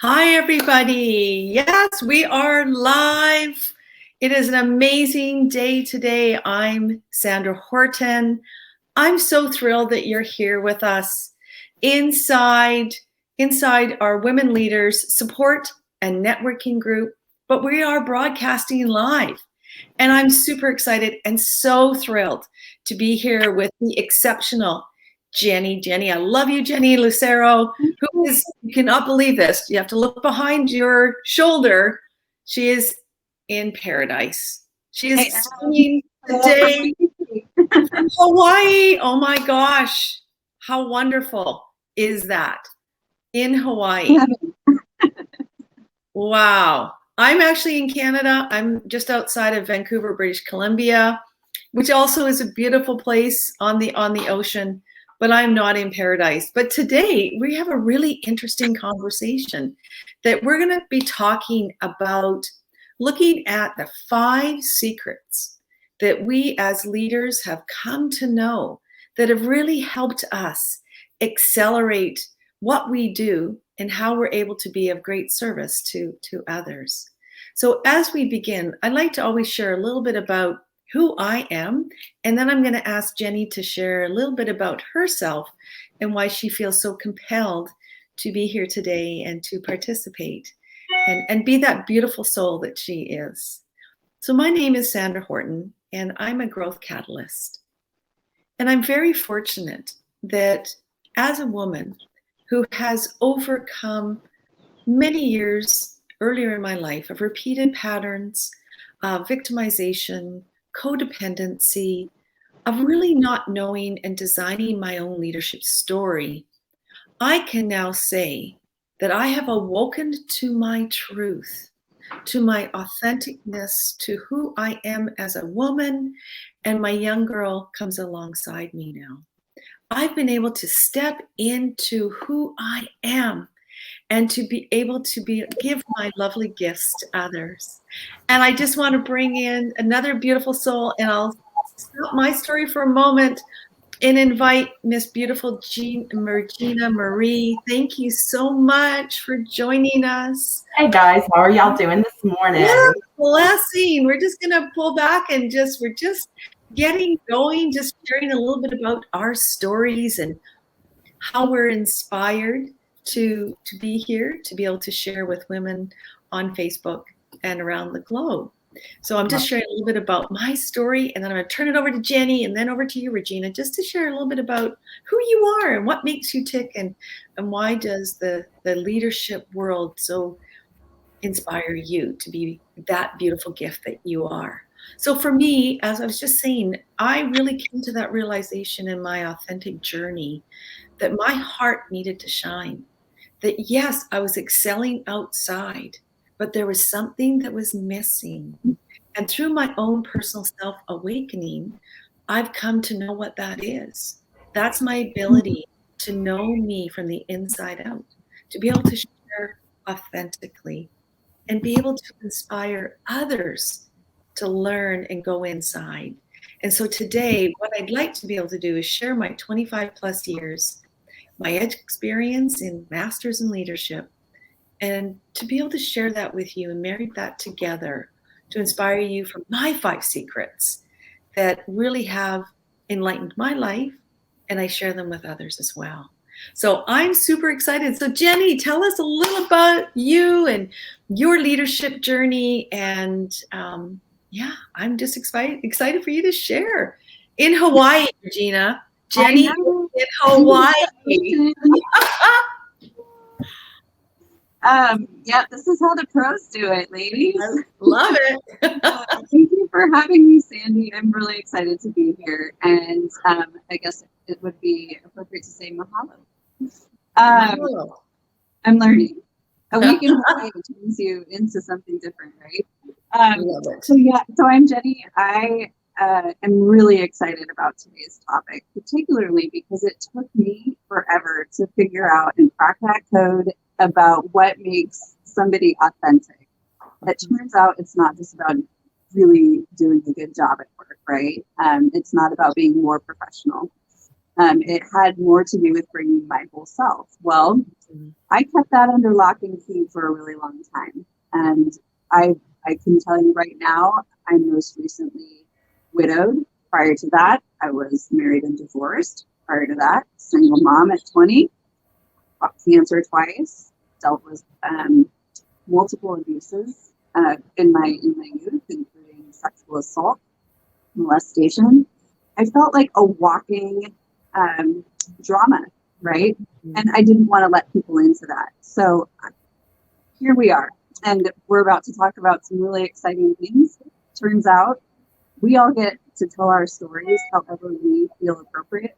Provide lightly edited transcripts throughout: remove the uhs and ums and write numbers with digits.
Hi, everybody. Yes, we are live. It is an amazing day today. I'm Sandra Horton. I'm so thrilled that you're here with us inside our Women Leaders Support and Networking Group, but we are broadcasting live. And I'm super excited and so thrilled to be here with the exceptional Jenny. Jenny, I love you, Jenny Lucero, who is, you cannot believe this. You have to look behind your shoulder. She is in paradise. She is singing today from Hawaii. Oh my gosh. How wonderful is that? In Hawaii. Wow. I'm actually in Canada. I'm just outside of Vancouver, British Columbia, which also is a beautiful place on the ocean, but I'm not in paradise. But today we have a really interesting conversation that we're going to be talking about, looking at the 5 secrets that we as leaders have come to know that have really helped us accelerate what we do and how we're able to be of great service to others. So as we begin, I'd like to always share a little bit about who I am, and then I'm going to ask Jenny to share a little bit about herself and why she feels so compelled to be here today and to participate and be that beautiful soul that she is. So my name is Sandra Horton, and I'm a growth catalyst. And I'm very fortunate that as a woman who has overcome many years earlier in my life of repeated patterns of victimization, codependency, of really not knowing and designing my own leadership story, I can now say that I have awoken to my truth, to my authenticness, to who I am as a woman, and my young girl comes alongside me now. I've been able to step into who I am and to be able to give my lovely gifts to others. And I just want to bring in another beautiful soul, and I'll stop my story for a moment and invite Miss Beautiful Regina Marie. Thank you so much for joining us. Hey guys, how are y'all doing this morning? Yeah, blessing. We're just gonna pull back and we're just getting going, just sharing a little bit about our stories and how we're inspired to be here, to be able to share with women on Facebook and around the globe. So I'm just sharing a little bit about my story, and then I'm going to turn it over to Jenny and then over to you, Regina, just to share a little bit about who you are and what makes you tick, and why does the leadership world so inspire you to be that beautiful gift that you are. So for me, as I was just saying, I really came to that realization in my authentic journey that my heart needed to shine. That yes, I was excelling outside, but there was something that was missing. And through my own personal self-awakening, I've come to know what that is. That's my ability to know me from the inside out, to be able to share authentically and be able to inspire others to learn and go inside. And so today, what I'd like to be able to do is share my 25 plus years, my experience in masters in leadership, and to be able to share that with you and marry that together to inspire you from my 5 secrets that really have enlightened my life, and I share them with others as well. So I'm super excited. So Jenny, tell us a little about you and your leadership journey. And yeah, I'm just excited for you to share. In Hawaii, Regina. Jenny in Hawaii. Yeah, this is how the pros do it, ladies. I love it. Thank you for having me, Sandy. I'm really excited to be here. And I guess it would be appropriate to say mahalo. I'm learning. A week in Hawaii turns you into something different, right? Love it. So I'm Jenny. I am really excited about today's topic, particularly because it took me forever to figure out and crack that code about what makes somebody authentic. It turns out it's not just about really doing a good job at work, right? It's not about being more professional. It had more to do with bringing my whole self. Well, Mhm. I kept that under lock and key for a really long time. And I can tell you right now, I'm most recently widowed. Prior to that, I was married and divorced. Prior to that, single mom at 20, got cancer twice, dealt with multiple abuses in my youth, including sexual assault, molestation. I felt like a walking drama, right? And I didn't want to let people into that. So here we are, and we're about to talk about some really exciting things. Turns out we all get to tell our stories however we feel appropriate,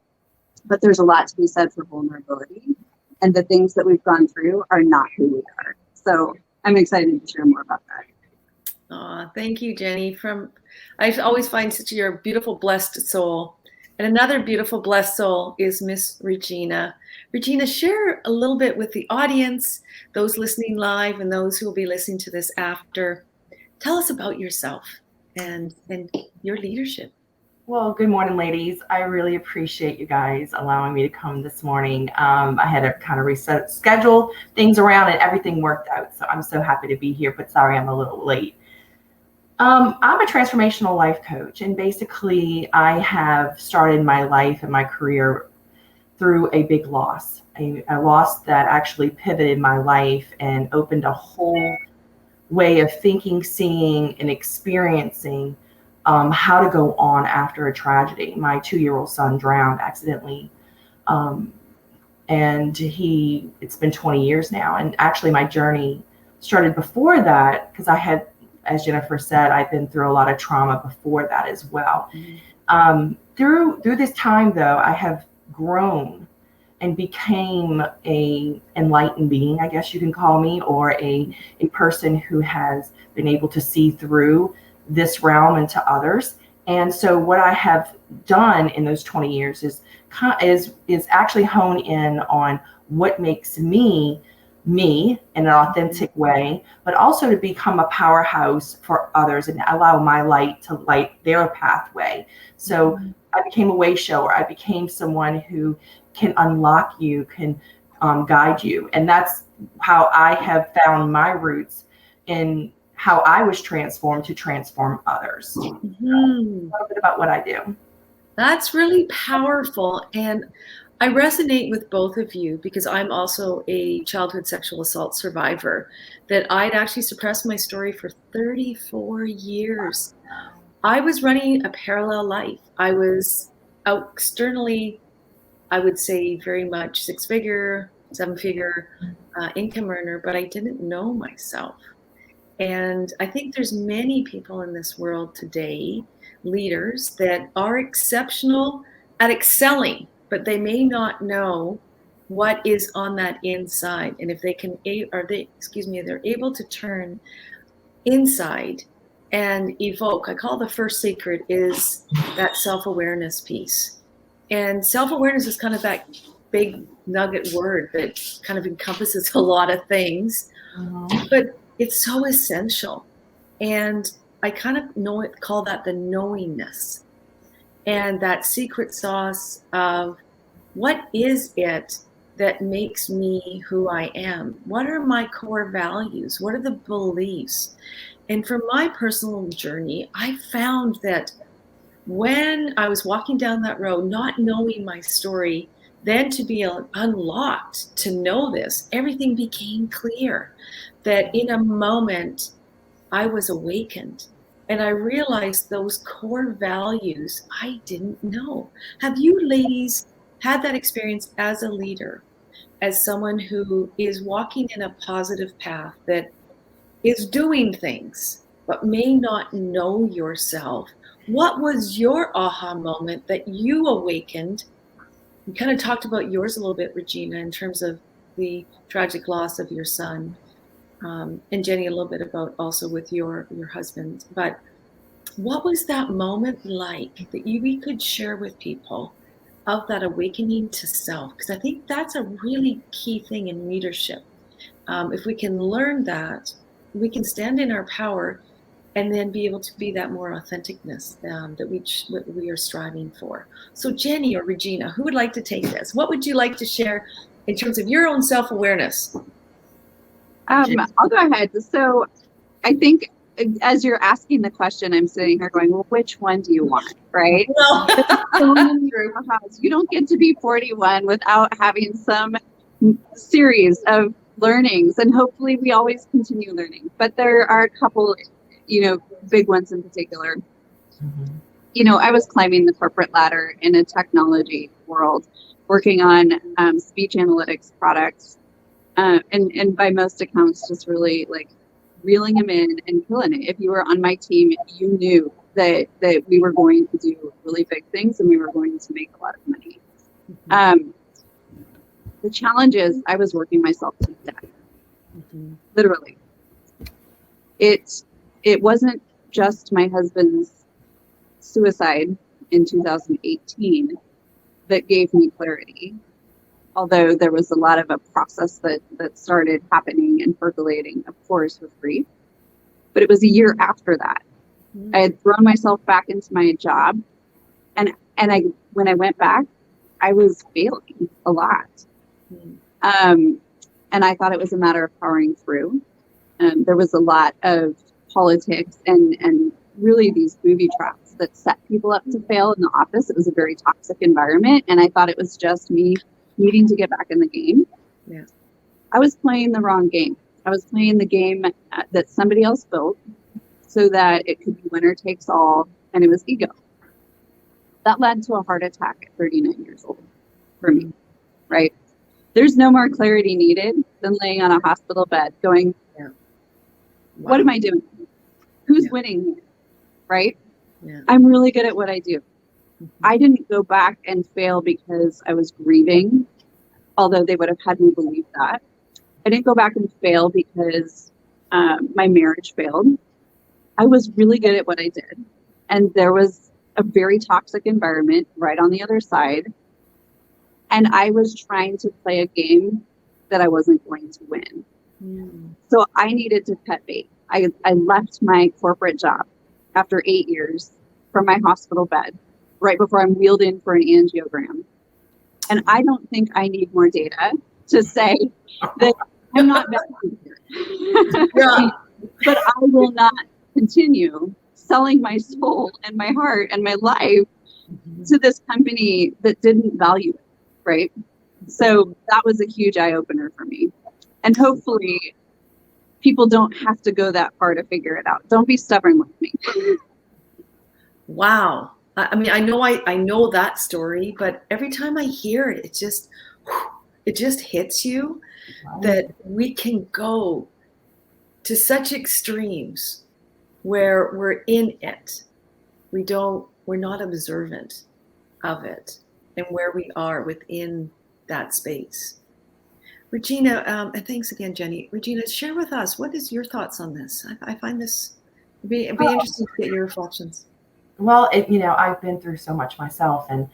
but there's a lot to be said for vulnerability, and the things that we've gone through are not who we are. So I'm excited to share more about that. Thank you, Jenny. I always find such a beautiful, blessed soul. And another beautiful, blessed soul is Miss Regina. Regina, share a little bit with the audience, those listening live and those who will be listening to this after. Tell us about yourself and your leadership. Well, good morning, ladies. I really appreciate you guys allowing me to come this morning. I had to kind of schedule things around and everything worked out. So I'm so happy to be here, but sorry I'm a little late. I'm a transformational life coach, and basically I have started my life and my career through a big loss, a loss that actually pivoted my life and opened a whole way of thinking, seeing, and experiencing how to go on after a tragedy. My 2-year-old son drowned accidentally. And it's been 20 years now. And actually my journey started before that, because I had, as Jennifer said, I've been through a lot of trauma before that as well. Mm-hmm. Through this time though, I have grown and became a enlightened being, I guess you can call me, or a person who has been able to see through this realm into others. And so what I have done in those 20 years is actually hone in on what makes me in an authentic way, but also to become a powerhouse for others and allow my light to light their pathway. So I became a way shower. I became someone who can unlock you, can guide you. And that's how I have found my roots in how I was transformed to transform others. Mm-hmm. So, a little bit about what I do. That's really powerful. And I resonate with both of you because I'm also a childhood sexual assault survivor, that I'd actually suppressed my story for 34 years. I was running a parallel life. I was externally, I would say, very much 6-figure, 7-figure income earner, but I didn't know myself. And I think there's many people in this world today, leaders, that are exceptional at excelling, but they may not know what is on that inside. And if they can, they're able to turn inside and evoke. I call the first secret is that self-awareness piece. And self-awareness is kind of that big nugget word that kind of encompasses a lot of things, but it's so essential. And I kind of call that the knowingness, and that secret sauce of what is it that makes me who I am? What are my core values? What are the beliefs? And for my personal journey, I found that when I was walking down that road, not knowing my story, then to be unlocked, to know this, everything became clear. That in a moment, I was awakened. And I realized those core values I didn't know. Have you ladies had that experience as a leader, as someone who is walking in a positive path, that is doing things, but may not know yourself? What was your aha moment that you awakened? You kind of talked about yours a little bit, Regina, in terms of the tragic loss of your son. And Jenny, a little bit about also with your husband. But what was that moment like that we could share with people of that awakening to self? Because I think that's a really key thing in leadership. If we can learn that, we can stand in our power and then be able to be that more authenticness that we are striving for. So Jenny or Regina, who would like to take this? What would you like to share in terms of your own self-awareness? I'll go ahead. So I think as you're asking the question, I'm sitting here going, well, which one do you want, right? Well, So many house. You don't get to be 41 without having some series of learnings, and hopefully we always continue learning. But there are a couple, big ones in particular. Mm-hmm. I was climbing the corporate ladder in a technology world, working on speech analytics products, and by most accounts, just really like reeling them in and killing it. If you were on my team, you knew that we were going to do really big things and we were going to make a lot of money. Mm-hmm. The challenge is I was working myself to death. Mm-hmm. Literally. It wasn't just my husband's suicide in 2018 that gave me clarity, although there was a lot of a process that started happening and percolating, of course, with grief. But it was a year after that. Mm-hmm. I had thrown myself back into my job, and when I went back, I was failing a lot. Mm-hmm. And I thought it was a matter of powering through. There was a lot of politics and really these booby traps that set people up to fail in the office. It was a very toxic environment, and I thought it was just me needing to get back in the game. Yeah. I was playing the wrong game. I was playing the game that somebody else built so that it could be winner takes all, and it was ego. That led to a heart attack at 39 years old for me, right? There's no more clarity needed than laying on a hospital bed going, yeah. Wow. What am I doing? Who's winning here, right? Yeah. I'm really good at what I do. Mm-hmm. I didn't go back and fail because I was grieving, although they would have had me believe that. I didn't go back and fail because my marriage failed. I was really good at what I did. And there was a very toxic environment right on the other side. And I was trying to play a game that I wasn't going to win. Mm. So I needed to cut bait. I left my corporate job after 8 years from my hospital bed right before I'm wheeled in for an angiogram. And I don't think I need more data to say that I'm not bad here. Yeah. But I will not continue selling my soul and my heart and my life to this company that didn't value it, right? So that was a huge eye-opener for me. And hopefully people don't have to go that far to figure it out. Don't be stubborn like me. Wow. I mean, I know that story, but every time I hear it, it just hits you. Wow. That we can go to such extremes where we're in it. We're not observant of it and where we are within that space. Regina, and thanks again, Jenny. Regina, share with us, what is your thoughts on this? I find this be interesting to get your reflections. Well, I've been through so much myself, and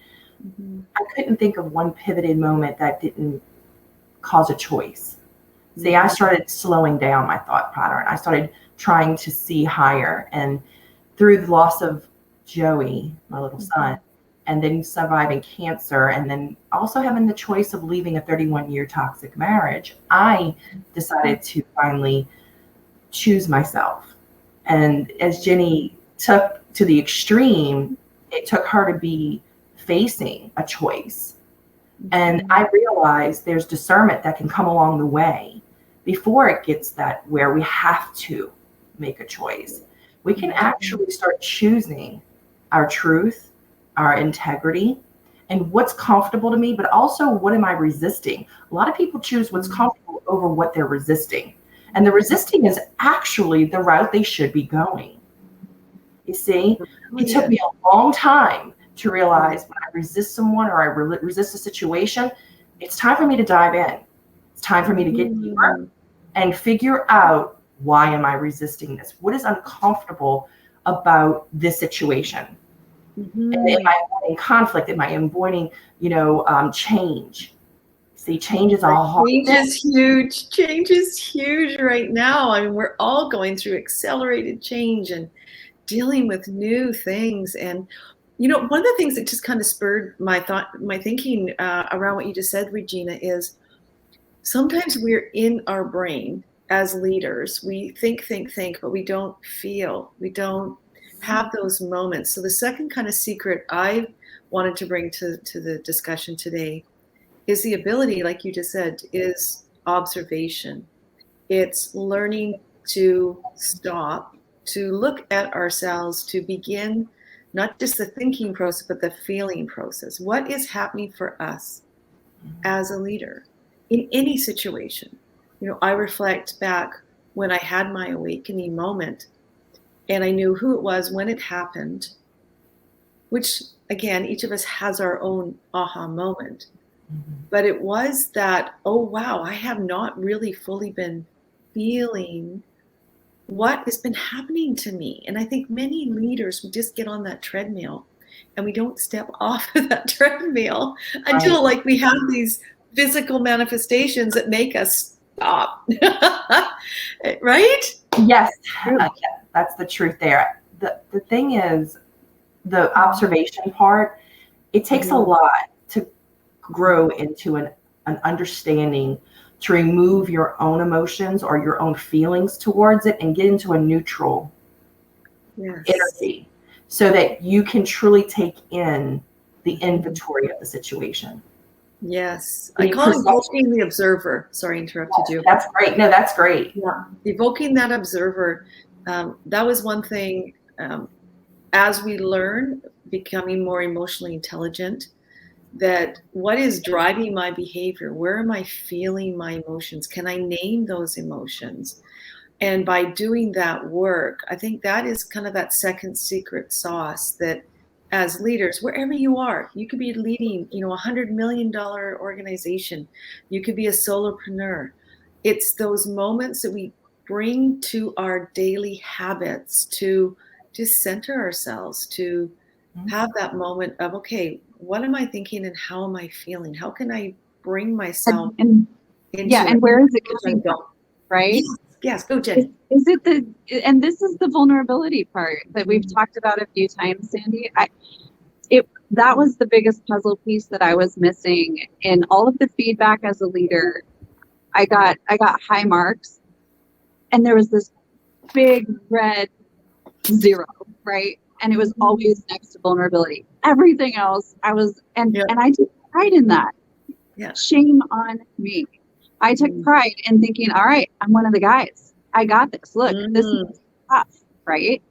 mm-hmm. I couldn't think of one pivoted moment that didn't cause a choice. Mm-hmm. See, I started slowing down my thought pattern. I started trying to see higher, and through the loss of Joey, my little mm-hmm. son, and then surviving cancer, and then also having the choice of leaving a 31-year toxic marriage, I decided to finally choose myself. And as Jenny took to the extreme, it took her to be facing a choice. And I realized there's discernment that can come along the way before it gets that where we have to make a choice. We can actually start choosing our truth, our integrity, and what's comfortable to me, but also what am I resisting? A lot of people choose what's comfortable over what they're resisting. And the resisting is actually the route they should be going. You see, it took me a long time to realize when I resist someone or I resist a situation, it's time for me to dive in. It's time for me to get deeper and figure out, why am I resisting this? What is uncomfortable about this situation? Mm-hmm. And am I avoiding conflict? Am I avoiding, change? See, change is a hard Change thing. is huge. Change is huge right now. I mean, we're all going through accelerated change and dealing with new things. And, you know, one of the things that just kind of spurred my thinking around what you just said, Regina, is sometimes we're in our brain as leaders. We think, but we don't feel. We don't have those moments. So the second kind of secret I wanted to bring to the discussion today is the ability, like you just said, is observation. It's learning to stop, to look at ourselves, to begin not just the thinking process, but the feeling process. What is happening for us as a leader in any situation? You know, I reflect back when I had my awakening moment and I knew who it was when it happened, which again, each of us has our own aha moment. But it was that, oh, wow, I have not really fully been feeling what has been happening to me. And I think many leaders, we just get on that treadmill and we don't step off of that treadmill until like we have these physical manifestations that make us stop. Right? Yes, that's the truth there. The thing is, the observation part, it takes a lot to grow into an understanding, to remove your own emotions or your own feelings towards it and get into a neutral energy so that you can truly take in the inventory of the situation. Yes. I call it evoking the observer. Sorry, I interrupted you. That's great. No, that's great. Yeah. Evoking that observer. That was one thing, as we learn, becoming more emotionally intelligent, that what is driving my behavior? Where am I feeling my emotions? Can I name those emotions? And by doing that work, I think that is kind of that second secret sauce that as leaders, wherever you are, you could be leading, you know, $100 million organization. You could be a solopreneur. It's those moments that we bring to our daily habits to just center ourselves, to have that moment of, okay, what am I thinking and how am I feeling? How can I bring myself into and where is it coming from, right? Yes, go Jenny. Is it and this is the vulnerability part that we've talked about a few times, Sandy. That was the biggest puzzle piece that I was missing in all of the feedback as a leader. I got high marks and there was this big red 0, right? And it was always next to vulnerability. Everything else, I was, and I took pride in that. Yeah. Shame on me. I took pride in thinking, all right, I'm one of the guys. I got this. Look, this is tough, right?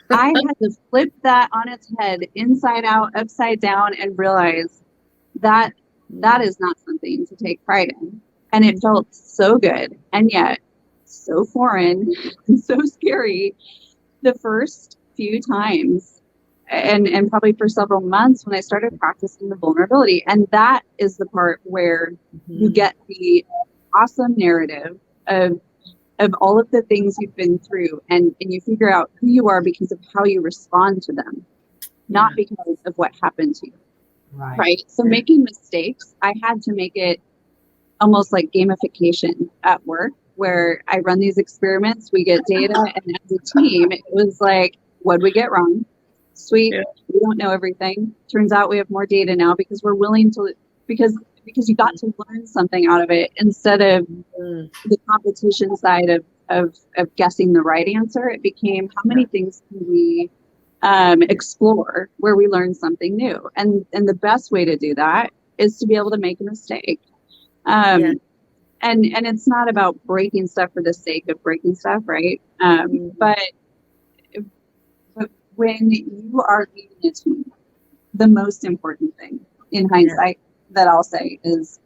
I had to flip that on its head, inside out, upside down, and realize that that is not something to take pride in. And it felt so good, and yet so foreign and so scary the first few times, and probably for several months when I started practicing the vulnerability. And that is the part where you get the awesome narrative of all of the things you've been through, and you figure out who you are because of how you respond to them, not because of what happened to you. Right. So making mistakes, I had to make it almost like gamification at work, where I run these experiments, we get data, and as a team, it was like, what'd we get wrong? Sweet, we don't know everything. Turns out we have more data now because we're willing to, because you got to learn something out of it instead of the competition side of guessing the right answer. It became, how many things can we explore where we learn something new? And the best way to do that is to be able to make a mistake. And it's not about breaking stuff for the sake of breaking stuff, right? But when you are leading a team, the most important thing in hindsight that I'll say is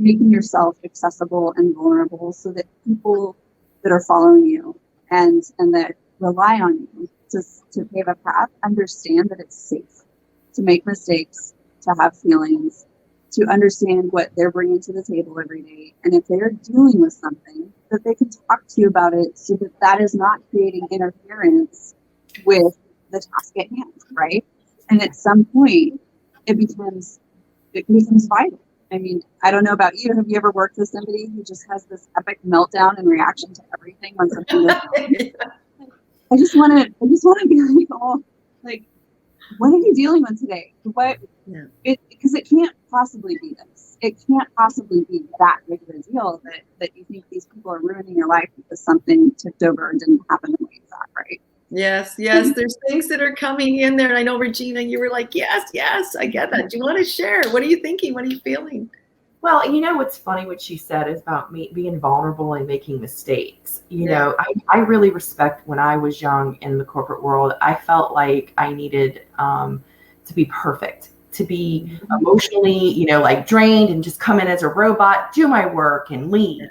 making yourself accessible and vulnerable so that people that are following you and that rely on you to pave a path understand that it's safe to make mistakes, to have feelings, to understand what they're bringing to the table every day. And if they're dealing with something, that they can talk to you about it so that that is not creating interference with the task at hand, right? And at some point, it becomes vital I mean, I don't know about you. Have you ever worked with somebody who just has this epic meltdown in reaction to everything when something goes wrong? I just want to be like, oh, like, what are you dealing with today? What? Yeah. Because it can't possibly be this. It can't possibly be that big of a deal that you think these people are ruining your life because something tipped over and didn't happen the way you thought, right? Yes. There's things that are coming in there. And I know, Regina, you were like, yes, I get that. Do you want to share? What are you thinking? What are you feeling? Well, you know, what's funny what she said is about me being vulnerable and making mistakes. You know, I really respect when I was young in the corporate world, I felt like I needed to be perfect, to be emotionally, you know, like drained and just come in as a robot, do my work and leave.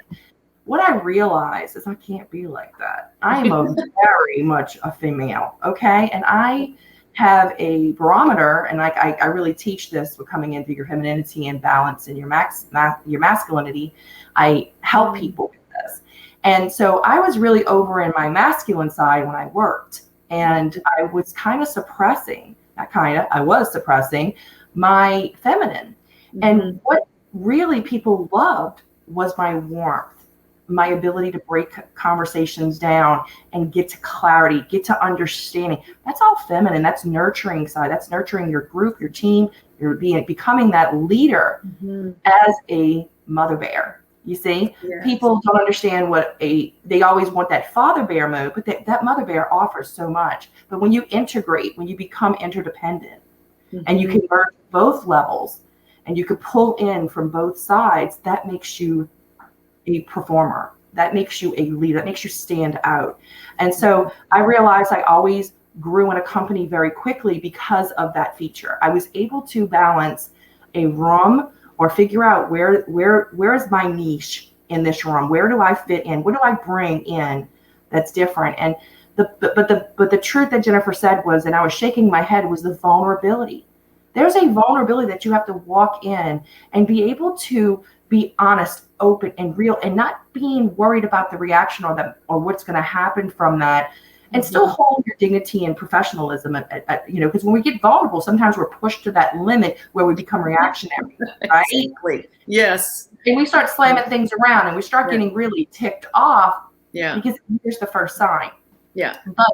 What I realized is I can't be like that. I am a very much a female, okay? And I have a barometer, and like I really teach this with coming into your femininity and balance and your masculinity. I help people with this. And so I was really over in my masculine side when I worked, and I was kind of suppressing, I was suppressing my feminine. And what really people loved was my warmth, my ability to break conversations down and get to clarity, get to understanding. That's all feminine. That's nurturing side. That's nurturing your group, your team. You're becoming that leader as a mother bear. You see, people don't understand they always want that father bear mode, but that mother bear offers so much. But when you integrate, when you become interdependent and you can merge both levels and you can pull in from both sides, that makes you a performer. That makes you a leader. That makes you stand out. And so I realized I always grew in a company very quickly because of that feature. I was able to balance a room or figure out where is my niche in this room? Where do I fit in? What do I bring in that's different? And but the truth that Jennifer said was, and I was shaking my head, was the vulnerability. There's a vulnerability that you have to walk in and be able to be honest, open, and real, and not being worried about the reaction or what's going to happen from that, and still hold your dignity and professionalism. Because when we get vulnerable, sometimes we're pushed to that limit where we become reactionary, right? Exactly. Yes. And we start slamming things around, and we start getting really ticked off. Yeah. Because here's the first sign. Yeah. But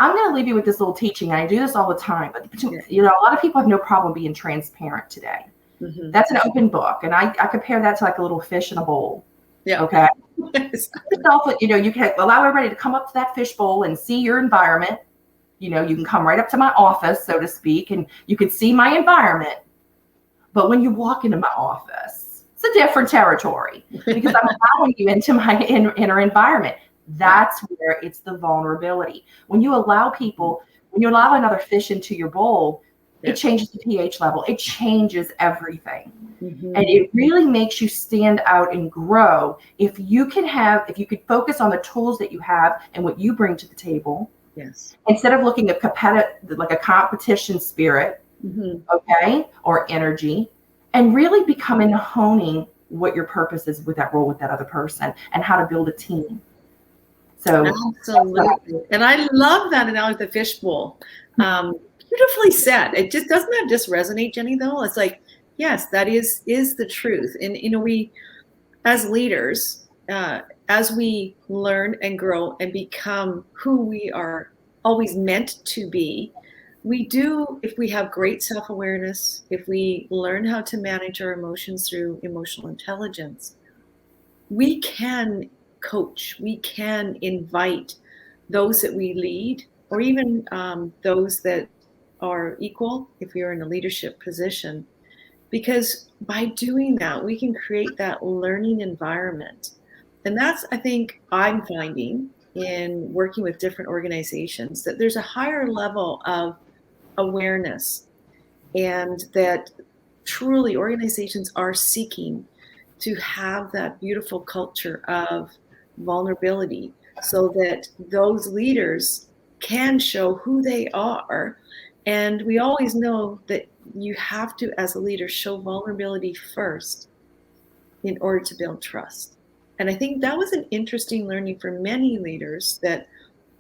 I'm going to leave you with this little teaching. I do this all the time, but a lot of people have no problem being transparent today. That's an open book, and I compare that to like a little fish in a bowl. Yeah. Okay. You can allow everybody to come up to that fish bowl and see your environment. You can come right up to my office, so to speak, and you can see my environment. But when you walk into my office, it's a different territory because I'm allowing you into my inner environment. That's where it's the vulnerability. When you allow another fish into your bowl, it changes the pH level. It changes everything. And it really makes you stand out and grow. If you could focus on the tools that you have and what you bring to the table. Yes. Instead of looking at like a competition spirit, okay, or energy, and really becoming honing what your purpose is with that role with that other person and how to build a team. So absolutely. And I love that analogy, the fishbowl. Beautifully said. It just doesn't that just resonate, Jenny, though? It's like, yes, that is the truth. And we as leaders, as we learn and grow and become who we are always meant to be, we do, if we have great self-awareness, if we learn how to manage our emotions through emotional intelligence, we can coach, we can invite those that we lead, or even those that are equal if you're in a leadership position, because by doing that we can create that learning environment. And that's, I think, I'm finding in working with different organizations, that there's a higher level of awareness, and that truly organizations are seeking to have that beautiful culture of vulnerability, so that those leaders can show who they are. And we always know that you have to, as a leader, show vulnerability first in order to build trust. And I think that was an interesting learning for many leaders, that,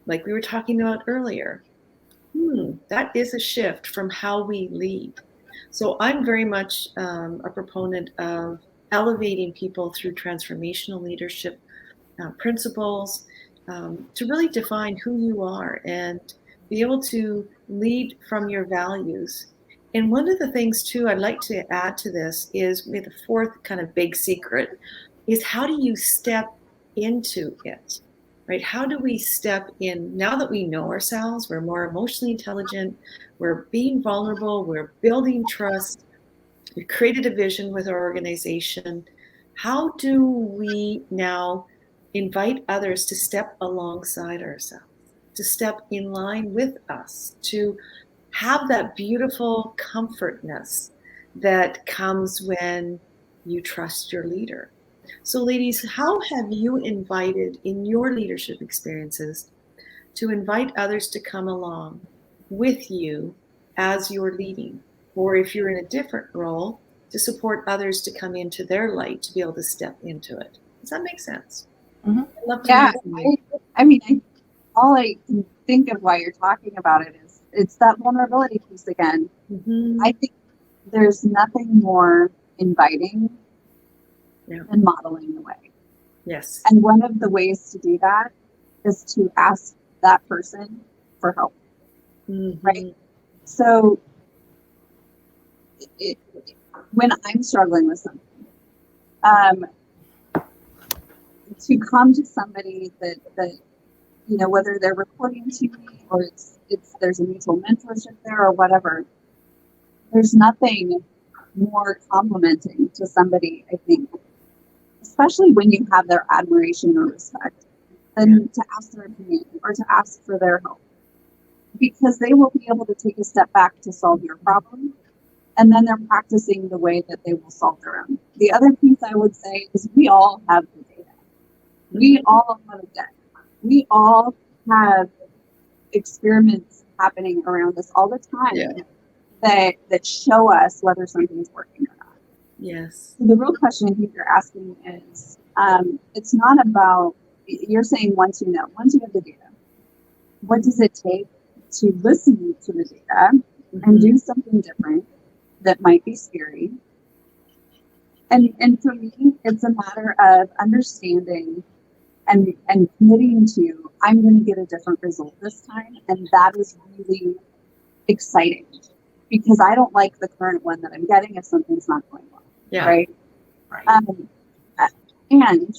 like we were talking about earlier, that is a shift from how we lead. So I'm very much a proponent of elevating people through transformational leadership principles to really define who you are and be able to lead from your values. And one of the things too I'd like to add to this is maybe the fourth kind of big secret is how do you step into it, right? How do we step in now that we know ourselves, we're more emotionally intelligent, we're being vulnerable, we're building trust, we've created a vision with our organization. How do we now invite others to step alongside ourselves, to step in line with us, to have that beautiful comfortness that comes when you trust your leader? So, ladies, how have you invited in your leadership experiences to invite others to come along with you as you're leading? Or if you're in a different role, to support others to come into their light to be able to step into it. Does that make sense? Mm-hmm. I'd love to Yeah, hear from you. I mean, all I can think of while you're talking about it is it's that vulnerability piece again. Mm-hmm. I think there's nothing more inviting than modeling the way. Yes. And one of the ways to do that is to ask that person for help. Mm-hmm. Right? So when I'm struggling with something, to come to somebody that whether they're reporting to me or it's there's a mutual mentorship there or whatever, there's nothing more complimenting to somebody, I think, especially when you have their admiration or respect, than to ask their opinion or to ask for their help, because they will be able to take a step back to solve your problem. And then they're practicing the way that they will solve their own. The other piece I would say is we all have the data. We all have a debt. We all have experiments happening around us all the time that show us whether something's working or not. Yes. So the real question I think you're asking is, it's not about, you're saying once you have the data, what does it take to listen to the data and do something different that might be scary? And for me, it's a matter of understanding and committing to, I'm going to get a different result this time. And that is really exciting because I don't like the current one that I'm getting if something's not going well. Yeah. Right. And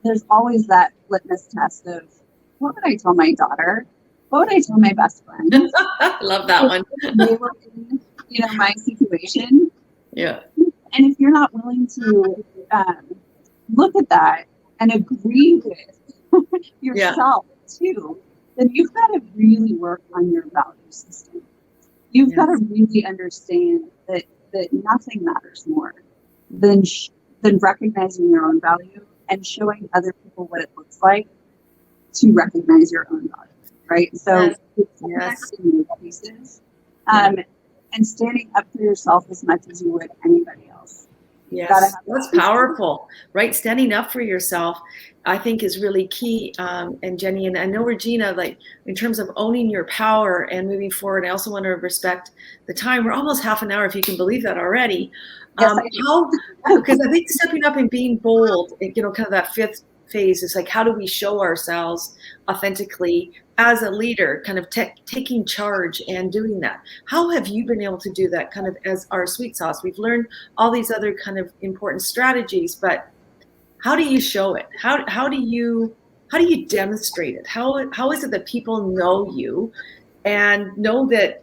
there's always that litmus test of, what would I tell my daughter? What would I tell my best friend? Love that one. They were in, my situation. Yeah. And if you're not willing to look at that and agree with yourself too, then you've got to really work on your value system. You've got to really understand that nothing matters more than recognizing your own value and showing other people what it looks like to recognize your own value, right? So it's connecting those pieces and standing up for yourself as much as you would anybody else. Yes, that's powerful, right? Standing up for yourself, I think, is really key. And Jenny, and I know Regina, like in terms of owning your power and moving forward, I also want to respect the time. We're almost half an hour, if you can believe that already. Yes, I do. Because I think stepping up and being bold, kind of that fifth phase is like, how do we show ourselves authentically as a leader, kind of taking charge and doing that? How have you been able to do that kind of as our sweet sauce? We've learned all these other kind of important strategies, but how do you show it? How do you demonstrate it? How is it that people know you and know that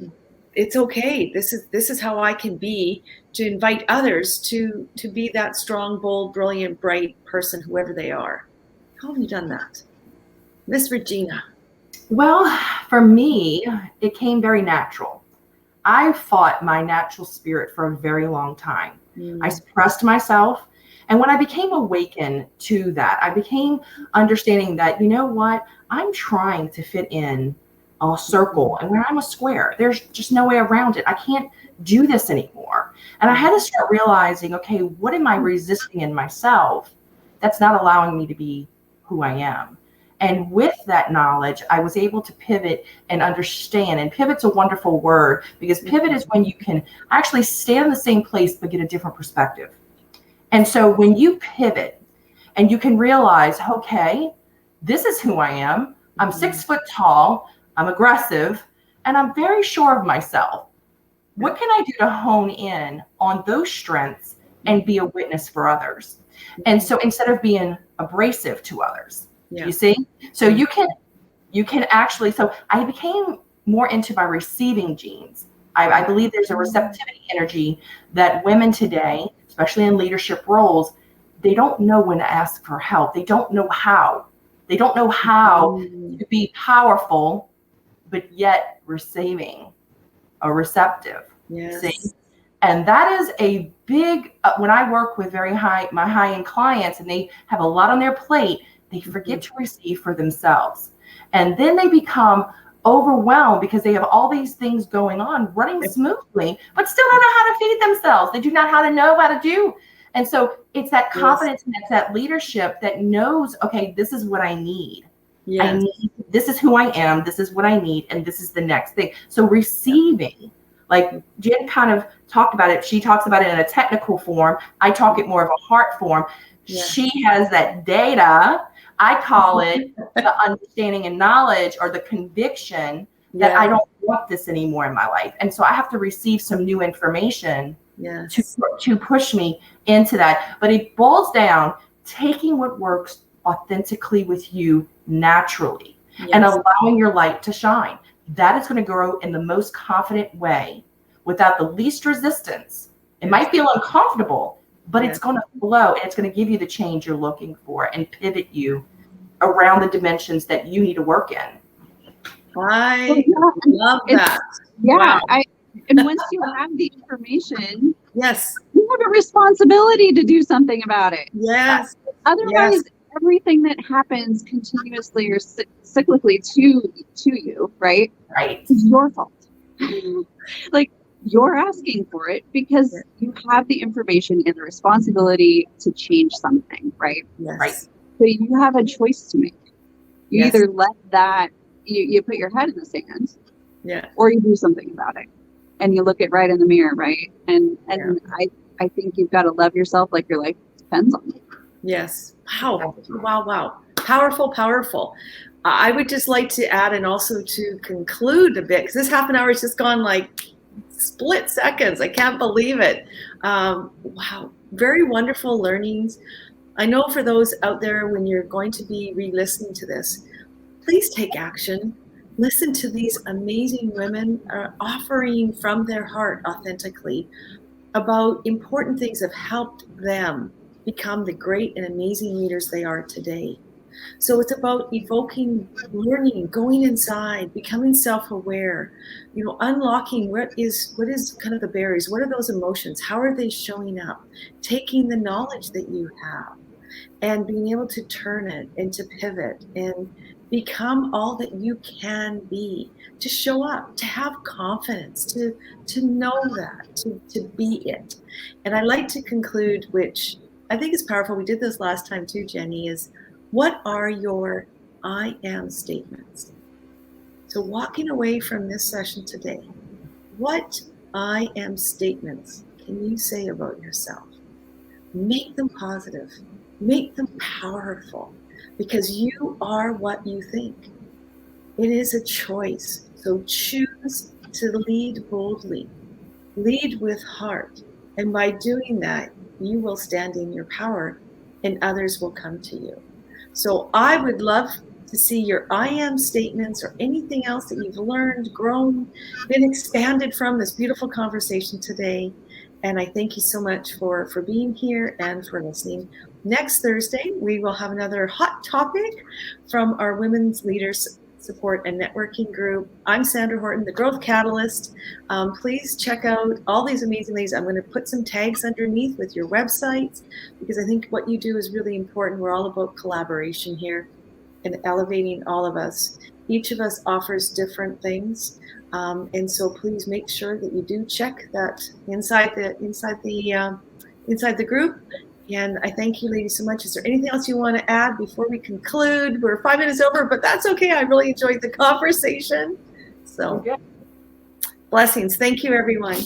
it's okay? This is how I can be, to invite others to be that strong, bold, brilliant, bright person, whoever they are. How have you done that? Miss Regina. Well, for me, it came very natural. I fought my natural spirit for a very long time. I suppressed myself. And when I became awakened to that, I became understanding that, you know what, I'm trying to fit in a circle and where I'm a square. There's just no way around it. I can't do this anymore. And I had to start realizing, okay, what am I resisting in myself that's not allowing me to be who I am? And with that knowledge, I was able to pivot and understand. And pivot's a wonderful word, because pivot is when you can actually stay in the same place but get a different perspective. And so when you pivot and you can realize, okay, this is who I am. I'm 6 foot tall, I'm aggressive, and I'm very sure of myself. What can I do to hone in on those strengths and be a witness for others? And so instead of being abrasive to others, you see, so you can actually, so I became more into my receiving genes. I believe there's a receptivity energy that women today, especially in leadership roles, they don't know when to ask for help. They don't know how. They don't know how to be powerful, but yet receiving or receptive. Yes. See? And that is a big, when I work with my high-end clients and they have a lot on their plate, they forget to receive for themselves. And then they become overwhelmed because they have all these things going on, running smoothly, but still don't know how to feed themselves. They do not know how to do. And so it's that confidence and it's that leadership that knows, okay, this is what I need. Yes. This is who I am. This is what I need. And this is the next thing. So receiving, like Jen kind of talked about it. She talks about it in a technical form. I talk it more of a heart form. Yeah. She has that data. I call it the understanding and knowledge, or the conviction that I don't want this anymore in my life. And so I have to receive some new information to push me into that. But it boils down taking what works authentically with you naturally and allowing your light to shine. That is going to grow in the most confident way without the least resistance. It might feel uncomfortable, but it's going to flow, and it's going to give you the change you're looking for and pivot you around the dimensions that you need to work in. I love that. Yeah. Wow. And once you have the information, you have a responsibility to do something about it. Yes. Otherwise, everything that happens continuously or cyclically to you, right? Right. Is your fault. Like, you're asking for it because you have the information and the responsibility to change something, right? Yes. Right. So you have a choice to make. You either let that, you put your head in the sand, or you do something about it. And you look it right in the mirror, right? And I think you've got to love yourself like your life depends on it. Yes. Wow. Powerful. I would just like to add, and also to conclude a bit, because this half an hour has just gone like split seconds. I can't believe it. Wow. Very wonderful learnings. I know for those out there, when you're going to be re-listening to this, please take action. Listen to these amazing women offering from their heart authentically about important things that have helped them become the great and amazing leaders they are today. So it's about evoking learning, going inside, becoming self-aware, unlocking what is kind of the barriers. What are those emotions? How are they showing up? Taking the knowledge that you have and being able to turn it and to pivot and become all that you can be, to show up, to have confidence, to know that, to be it. And I like to conclude, which I think is powerful. We did this last time too, Jenny, is what are your I am statements? So walking away from this session today, what I am statements can you say about yourself? Make them positive. Make them powerful, because you are what you think. It is a choice. So choose to lead boldly, lead with heart. And by doing that, you will stand in your power and others will come to you. So I would love to see your I am statements or anything else that you've learned, grown, been expanded from this beautiful conversation today. And I thank you so much for being here and for listening. Next Thursday, we will have another hot topic from our Women's Leaders Support and Networking Group. I'm Sandra Horton, the Growth Catalyst. Please check out all these amazing ladies. I'm going to put some tags underneath with your websites, because I think what you do is really important. We're all about collaboration here and elevating all of us. Each of us offers different things. And so please make sure that you do check that inside the group. And I thank you, ladies, so much. Is there anything else you want to add before we conclude? We're 5 minutes over, but that's okay. I really enjoyed the conversation. So, blessings. Thank you, everyone.